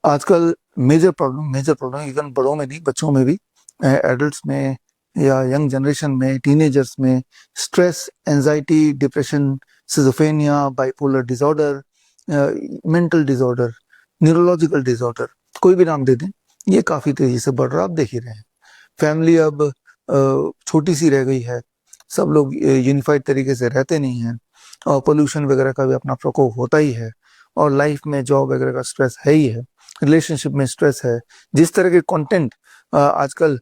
आजकल major problem even बड़ों में नहीं, बच्चों में भी, एडल्ट्स में या यंग जनरेशन में, टीनेजर्स में, stress, anxiety, depression, schizophrenia, bipolar disorder, mental disorder, neurological disorder, कोई भी नाम दे दें, ये काफी तेजी से बढ़ रहा है, आप देख ही रहे हैं। फैमिली अब छोटी सी रह गई है, सब लोग यूनिफाइड तरीके से रहते नहीं हैं, और पोल्यूशन वगैरह का भी अपना प्रकोप होता ही है, और लाइफ में जॉब वगैरह का स्ट्रेस है ही है, रिलेशनशिप में स्ट्रेस है। जिस तरह के कंटेंट आजकल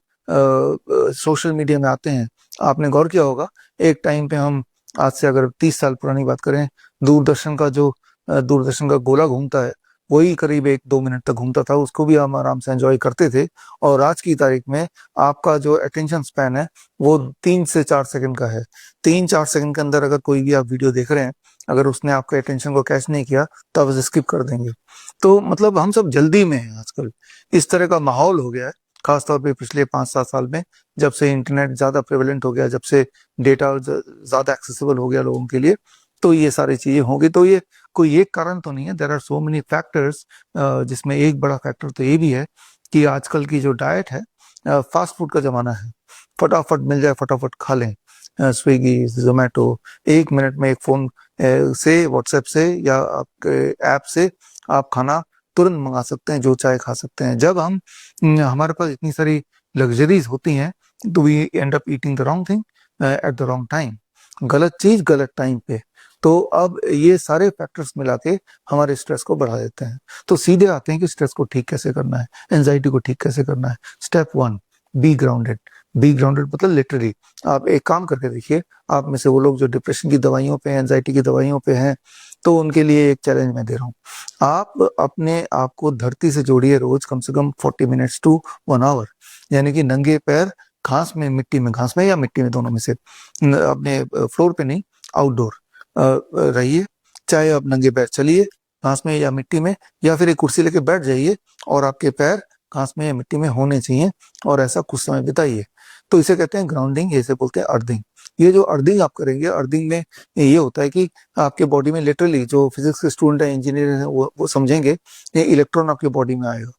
सोशल मीडिया में आते हैं, आपने गौर किया होगा, एक टाइम पे हम, आज से अगर 30 साल पुरानी बात करें, दूरदर्शन का जो दूरदर्शन का गोला घूमता है, वही करीब 1-2 मिनट तक घूमता था, उसको भी हम आराम से एंजॉय करते थे। और आज की तारीख में आपका जो अटेंशन स्पैन है, वो 3 से 4 सेकंड का है। 3-4 सेकंड के अंदर अगर कोई भी आप वीडियो देख रहे हैं, अगर उसने आपके अटेंशन को कैच नहीं किया, तो आप उसे स्किप कर देंगे। तो मतलब हम सब जल्दी में हैं आजकल, इस तरह का माहौल हो गया है, खासतौर पे पिछले 5-7 साल में, जब से इंटरनेट ज्यादा प्रेवलेंट हो गया, जब से डेटा ज्यादा एक्सेसिबल हो गया लोगों के लिए, तो ये सारी चीजें होंगी। तो ये कोई एक कारण तो नहीं है, there are so many factors, जिसमें एक बड़ा फैक्टर तो ये भी है कि आजकल की जो डाइट है, फास्ट फूड का जमाना है, फटाफट मिल जाए, फटाफट खा लें। स्विगी, जोमेटो, 1 मिनट में एक फोन से, व्हाट्सएप से या आपके ऐप से आप खाना तुरंत मंगा सकते हैं, जो चाहे खा सकते हैं। जब हम हमारे पास इतनी सारी लग्जरीज होती हैं, तो we end up eating the wrong thing at the wrong time, गलत चीज गलत टाइम पे। तो अब ये सारे फैक्टर्स मिला के हमारे स्ट्रेस को बढ़ा देते हैं। तो सीधे आते हैं कि स्ट्रेस को ठीक कैसे करना है, एंजाइटी को ठीक कैसे करना है। Step 1, be grounded. Be grounded मतलब लिटरली आप एक काम करके देखिए, आप में से वो लोग जो डिप्रेशन की दवाइयों पे, एंजाइटी की दवाइयों पे हैं, तो उनके लिए एक चैलेंज मैं दे रहा हूँ। आप अपने आप को धरती से जोड़िए, रोज कम से कम 40 मिनट्स टू 1 आवर, यानी कि नंगे पैर घास में, मिट्टी में, घास में या मिट्टी में, दोनों में से, अपने फ्लोर पे नहीं, आउटडोर रहिए। चाहे आप नंगे पैर चलिए घास में या मिट्टी में, या फिर एक कुर्सी लेके बैठ जाइए और आपके पैर घास में या मिट्टी में होने चाहिए, और ऐसा कुछ समय बिताइए। तो इसे कहते हैं ग्राउंडिंग, इसे बोलते हैं अर्थिंग। ये जो अर्थिंग आप करेंगे, अर्थिंग में ये होता है कि आपके बॉडी में लिटरली, जो फिजिक्स के स्टूडेंट है, इंजीनियर है, वो समझेंगे, ये इलेक्ट्रॉन आपके बॉडी में आएगा,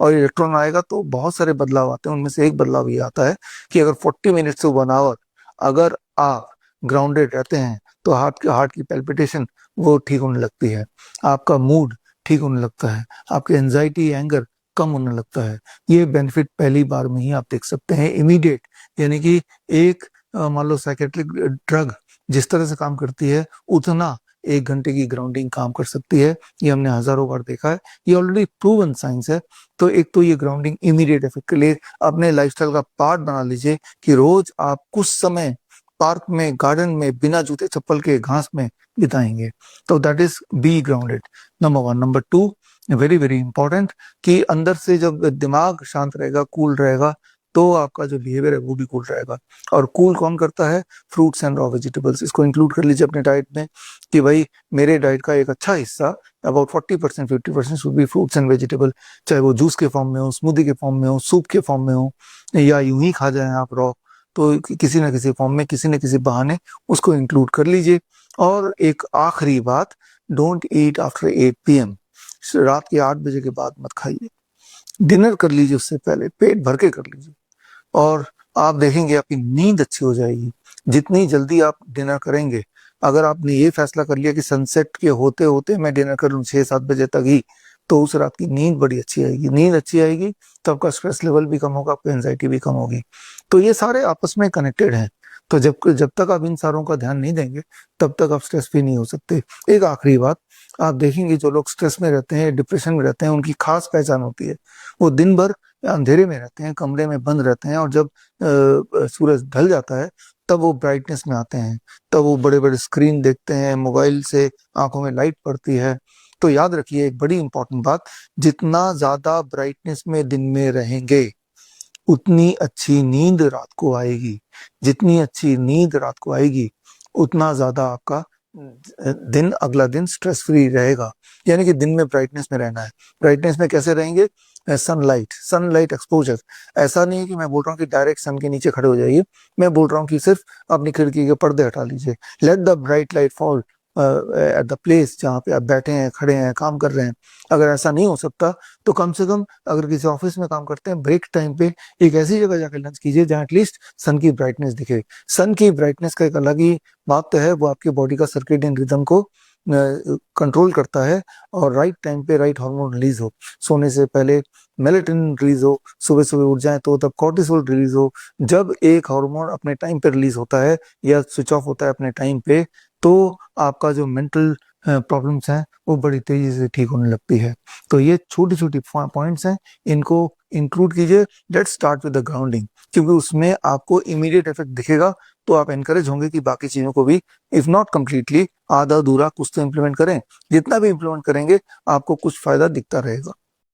और इलेक्ट्रॉन आएगा तो बहुत सारे बदलाव आते हैं। उनमें से एक बदलाव ये आता है कि अगर 40 मिनट से 1 आवर अगर आप ग्राउंडेड रहते हैं, तो हार्ट की पैल्पिटेशन वो ठीक होने लगती है, आपका मूड ठीक होने लगता है, आपके एंजाइटी, एंगर कम होने लगता है। ये बेनिफिट पहली बार में ही आप देख सकते हैं, इमीडिएट। यानी कि एक मान लो साइकेट्रिक ड्रग जिस तरह से काम करती है, उतना 1 घंटे की ग्राउंडिंग काम कर सकती है। ये हमने हजारों बार देखा है, ये ऑलरेडी प्रूवन साइंस है। तो एक तो ये ग्राउंडिंग इमीडिएट इफेक्ट के लिए अपने लाइफस्टाइल का पार्ट बना लीजिए, कि रोज आप कुछ समय पार्क में, गार्डन में, बिना जूते चप्पल के घास में बिताएंगे। तो that is be grounded, number 1। Number 2, very very important, कि अंदर से जब दिमाग शांत रहेगा, कूल रहेगा, तो आपका जो बिहेवियर है वो भी कूल रहेगा। और कूल कौन करता है? Fruits and raw vegetables. इसको इंक्लूड कर लीजिए अपने डाइट में, कि भाई मेरे डाइट का एक अच्छा हिस्सा, about 40% 50% should be fruits and vegetable. चाहे वो जूस के फॉर्म में हो, स्मूदी के फॉर्म में हो, सूप के फॉर्म में हो, या यूं ही खा जाए आप रॉ, तो किसी ना किसी फॉर्म में, किसी न किसी बहाने उसको इंक्लूड कर लीजिए। और एक आखिरी बात, डोंट ईट आफ्टर 8 PM। रात के 8 बजे के बाद मत खाइए। डिनर कर लीजिए, उससे पहले पेट भर के कर लीजिए, और आप देखेंगे आपकी नींद अच्छी हो जाएगी। जितनी जल्दी आप डिनर करेंगे, अगर आपने ये फैसला कर लिया कि सनसेट के होते होते मैं डिनर कर लूँ 6-7 बजे तक ही, तो उस रात की नींद बड़ी अच्छी आएगी। नींद अच्छी आएगी तो आपका स्ट्रेस लेवल भी कम होगा, आपकी एंजाइटी भी कम होगी। तो ये सारे आपस में कनेक्टेड हैं। तो जब जब तक आप इन सारों का ध्यान नहीं देंगे, तब तक आप स्ट्रेस फ्री नहीं हो सकते। एक आखिरी बात, आप देखेंगे जो लोग स्ट्रेस में रहते हैं, डिप्रेशन में रहते हैं, उनकी खास पहचान होती है। वो दिन भर अंधेरे में रहते हैं, कमरे में बंद रहते हैं, और जब सूरज ढल जाता है, तब वो ब्राइटनेस में आते हैं, तब वो बड़े बड़े स्क्रीन देखते हैं, मोबाइल से आंखों में लाइट पड़ती है। तो याद रखिए एक बड़ी इंपॉर्टेंट बात, जितना ज्यादा ब्राइटनेस में दिन में रहेंगे, उतनी अच्छी नींद रात को आएगी। जितनी अच्छी नींद रात को आएगी, उतना ज्यादा आपका दिन, अगला दिन स्ट्रेस फ्री रहेगा। यानी कि दिन में ब्राइटनेस में रहना है। ब्राइटनेस में कैसे रहेंगे? Sunlight exposure. ऐसा नहीं है कि मैं बोल रहा हूँ कि डायरेक्ट सन के नीचे खड़े हो जाइए, मैं बोल रहा हूँ कि सिर्फ अपनी खिड़की के पर्दे हटा लीजिए, let the bright light fall at the place जहाँ पे आप बैठे हैं, खड़े हैं, काम कर रहे हैं। अगर ऐसा नहीं हो सकता तो कम से कम अगर किसी ऑफिस में काम करते हैं, ब्रेक टाइम पे एक ऐसी जगह जाकर लंच कीजिए जहाँ एटलीस्ट सन की ब्राइटनेस दिखे। सन की ब्राइटनेस का एक अलग ही महत्व है, वो आपकी बॉडी का सर्केडियन रिदम को कंट्रोल करता है और राइट टाइम पे राइट हार्मोन रिलीज हो। सोने से पहले मेलेटोनिन रिलीज हो, सुबह सुबह उठ जाए तो तब कॉर्टिसोल रिलीज हो। जब एक हार्मोन अपने टाइम पे रिलीज होता है या स्विच ऑफ होता है अपने टाइम पे, तो आपका जो मेंटल प्रॉब्लम्स हैं वो बड़ी तेजी से ठीक होने लगती है। तो ये छोटी छोटी पॉइंट्स हैं, इनको इंक्लूड कीजिए। Let's start with the grounding, क्योंकि उसमें आपको इमीडिएट इफेक्ट दिखेगा, तो आप एनकरेज होंगे कि बाकी चीजों को भी इफ नॉट कंप्लीटली आधा अधूरा कुछ तो इम्प्लीमेंट करें। जितना भी इम्प्लीमेंट करेंगे आपको कुछ फायदा दिखता रहेगा।